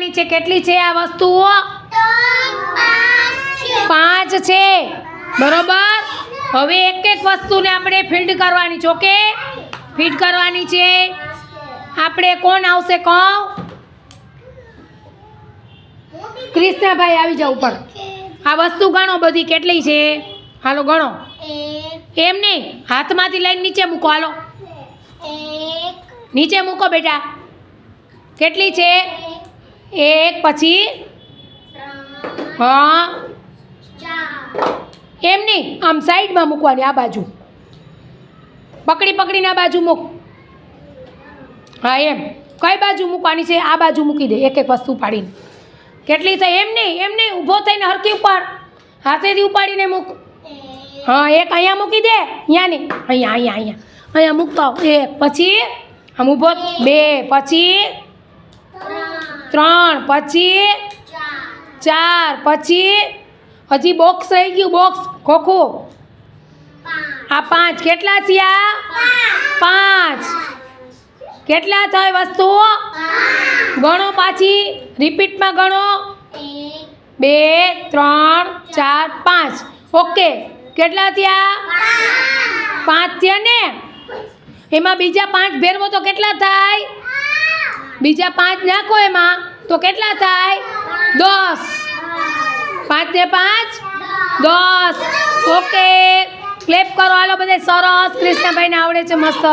કરવાની છે. કેટલી છે આ વસ્તુઓ? 5 છે. બરોબર. હવે એક એક વસ્તુને આપણે ફીડ કરવાની છે. ઓકે, ફીડ કરવાની છે. આપણે કોણ આવશે કહો? કૃષ્ણભાઈ આવી જાવ ઉપર. આ વસ્તુ ગણો બધી કેટલી છે. હાલો ગણો. એમ નહીં, હાથમાંથી લઈને નીચે મૂકો. હાલો નીચે મૂકો બેટા. કેટલી છે? 1 પછી હા એમ નહીં, આમ સાઈડમાં મૂકવાની. આ બાજુ પકડીને આ બાજુ મૂક. હા એમ. કઈ બાજુ મૂકવાની છે? આ બાજુ મૂકી દે એક એક વસ્તુ પાડીને. કેટલી થઈ? એમ નહીં, ઊભો થઈને હરખી ઉપાડ. હાથેથી ઉપાડીને મૂક. હા, એક અહીંયા મૂકી દે. અહીંયા નહીં, અહીંયા મૂકતો. 1 પછી આમ ઊભો. 2 પછી 3 પછી 4 પછી હજી બોક્સ રહી ગયું. બોક્સ ખોખું. આ 5 કેટલા થયા? 5. કેટલા થાય વસ્તુઓ? ગણો પાછી, રિપીટમાં ગણો. 2 3 4 5. ઓકે, કેટલા થયા? 5 થયા ને. એમાં બીજા 5 ભેરવો તો કેટલા થાય? બીજા 5 નાખો એમાં તો કેટલા થાય? 10. 5 ને 5 10. ઓકે, ક્લેપ કરો હાલો બધે. સરસ, કૃષ્ણભાઈને આવડે છે મસ્ત.